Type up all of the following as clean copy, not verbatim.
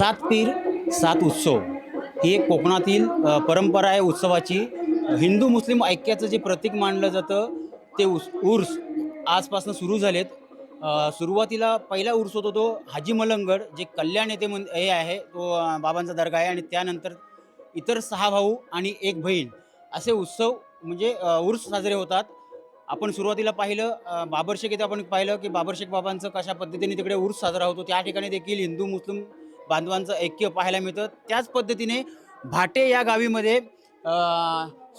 सात पीर सात उत्सव ही एक कोकणातील परंपरा आहे उत्सवाची. हिंदू मुस्लिम ऐक्याचं जे प्रतीक मानलं जातं ते उर्स आजपासून सुरू झालेत. सुरुवातीला पहिला उर्स होतो तो हाजी मलंगगड, जे कल्याण येथे हे आहे, तो बाबांचा दर्गा आहे. आणि त्यानंतर इतर 6 भाऊ आणि 1 बहीण असे उत्सव म्हणजे उर्स साजरे होतात. आपण सुरुवातीला पाहिलं बाबरशेख येथे आपण पाहिलं की बाबरशेख बाबांचं कशा पद्धतीने तिकडे उर्स साजरा होतो. त्या ठिकाणी देखील हिंदू मुस्लिम बांधवांचं ऐक्य पाहायला मिळतं. त्याच पद्धतीने भाटे या गावीमध्ये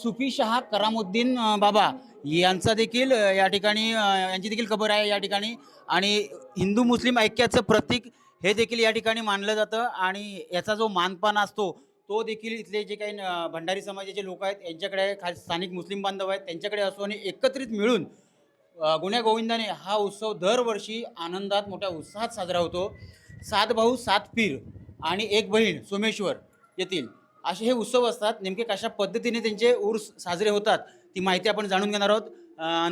सुफी शाह करामुद्दीन बाबा यांचा देखील या ठिकाणी यांची देखील कबर आहे या ठिकाणी. आणि हिंदू मुस्लिम ऐक्याचं प्रतीक हे देखील या ठिकाणी मानलं जातं. आणि याचा जो मानपान असतो तो देखील इथले जे काही भंडारी समाजाचे लोक आहेत यांच्याकडे आहे, खास स्थानिक मुस्लिम बांधव आहेत त्यांच्याकडे असतो. आणि एकत्रित मिळून गुण्यागोविंदाने हा उत्सव दरवर्षी आनंदात मोठ्या उत्साहात साजरा होतो. 7 भाऊ 7 पीर आणि 1 बहीण सोमेश्वर येथील असे हे उत्सव असतात. नेमके कशा पद्धतीने त्यांचे उर्स साजरे होतात ती माहिती आपण जाणून घेणार आहोत.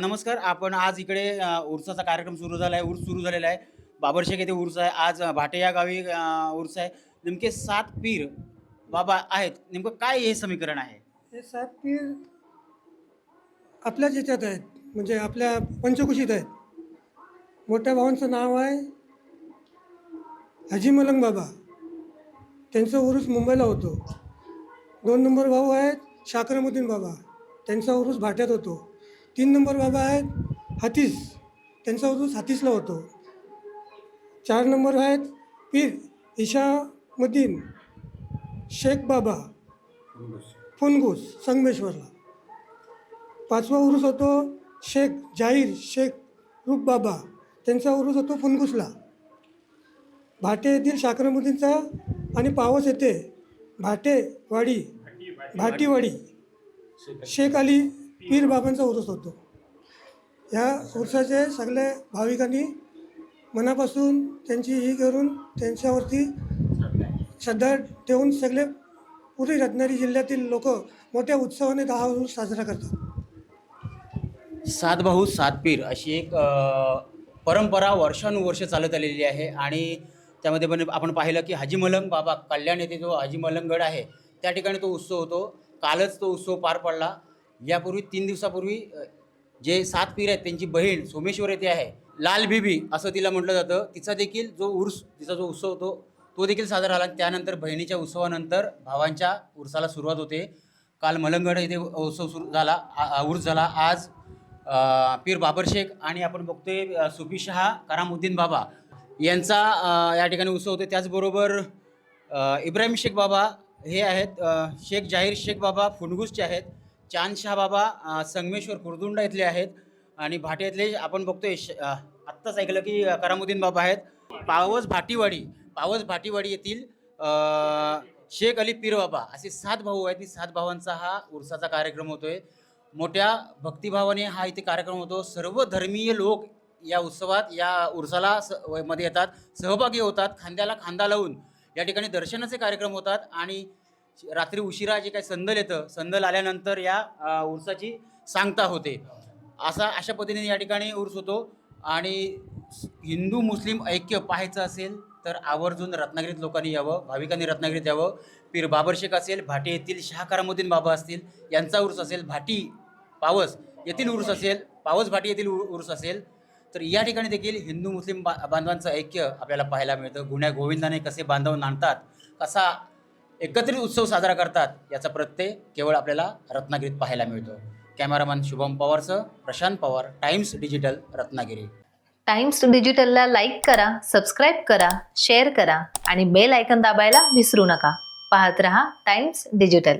नमस्कार. आपण आज इकडे उर्साचा कार्यक्रम सुरू झाला आहे, उर्स सुरू झालेला आहे. बाबरशेख येथे उर्स आहे, आज भाटे या गावी उर्स आहे. नेमके 7 पीर बाबा आहेत, नेमकं काय हे समीकरण आहे? हे 7 पीर आपल्याच याच्यात आहेत, म्हणजे आपल्या पंचकुशीत आहेत. मोठ्या भावांचं नाव आहे हाजी मलंग बाबा, त्यांचा उरूस मुंबईला होतो. 2 नंबर भाऊ आहेत शाकरामुद्दीन बाबा, त्यांचा उरूस भाट्यात होतो. 3 नंबर बाबा आहेत हातीस, त्यांचा उरूस हातीसला होतो. 4 नंबर आहेत पीर इशामुद्दीन शेख बाबा फुनगुस संगमेश्वरला. 5वा उरूस होतो शेख जाहीर शेख रूप बाबा, त्यांचा उरूस होतो फुनगुसला. भाटे येथील शाकरामुद्दीनचा आणि पावस येथे भाटीवाडी शेख अली पीर बाबांचा उरूस होतो. या उरसाचे सगळे भाविकांनी मनापासून त्यांची ही करून त्यांच्यावरती श्रद्धा ठेवून सगळे पुरी रत्नागिरी जिल्ह्यातील लोक मोठ्या उत्सवाने हा उरूस साजरा करतात. 7 भाऊ 7 पीर अशी एक परंपरा वर्षानुवर्ष चालत आलेली आहे. आणि त्यामध्ये पण आपण पाहिलं की हाजी मलंग बाबा कल्याण येथे जो हाजी मलंगगड आहे त्या ठिकाणी तो उत्सव होतो. कालच तो उत्सव पार पडला. यापूर्वी 3 दिवसापूर्वी जे 7 पीर आहेत त्यांची बहीण सोमेश्वर येथे आहे, लाल बीबी असं तिला म्हटलं जातं, तिचा देखील तिचा जो उत्सव होतो तो देखील साजरा झाला. त्यानंतर बहिणीच्या उत्सवानंतर भावांच्या उर्साला सुरुवात होते. काल मलंगगड येथे उत्सव सुरू झाला, उर्स झाला. आज पीर बाबरशेख आणि आपण बघतोय सुफी शाह करामुद्दीन बाबा यांचा या ठिकाणी उत्सव होते. त्याचबरोबर इब्राहिम शेख बाबा हे आहेत, शेख जाहीर शेख बाबा फुनगुसचे आहेत, चांदशाह बाबा संगमेश्वर कुर्दुंडा इथले आहेत. आणि भाटे इथले आपण बघतोय आत्ताच ऐकलं की करामुद्दीन बाबा आहेत. पावस भाटीवाडी येथील शेख अली पीर बाबा असे 7 भाऊ आहेत. 7 भावांचा हा उर्साचा कार्यक्रम होतोय. मोठ्या भक्तिभावाने हा इथे कार्यक्रम होतो. सर्व धर्मीय लोक या उत्सवात या उर्साला मध्ये येतात, सहभागी होतात. खांद्याला खांदा लावून या ठिकाणी दर्शनाचे कार्यक्रम होतात. आणि रात्री उशिरा जे काही संदल येतं, संदल आल्यानंतर या उर्साची सांगता होते. अशा पद्धतीने या ठिकाणी उर्स होतो. आणि हिंदू मुस्लिम ऐक्य पाहायचं असेल तर आवर्जून रत्नागिरीत लोकांनी यावं, भाविकांनी रत्नागिरीत यावं. पीर बाबरशेख असेल, भाटे येथील शाह करामुद्दीन बाबा असतील यांचा उर्स असेल, पावस येथील उर्स असेल, पावस भाटी येथील उर्स असेल, तर या ठिकाणी देखील हिंदू मुस्लिम बांधवांचं ऐक्य आपल्याला पाहायला मिळतं. गुण्या गोविंदाने कसे बांधव नांदतात, कसा एकत्रित उत्सव साजरा करतात याचा प्रत्यय केवळ आपल्याला रत्नागिरीत पाहायला मिळतो. कॅमेरामॅन शुभम पवारसह Prashant Pawar, Times Digital, Ratnagiri. Times डिजिटलला लाईक करा, सबस्क्राईब करा, शेअर करा आणि बेल आयकॉन दाबायला विसरू नका. पाहत रहा टाइम्स डिजिटल.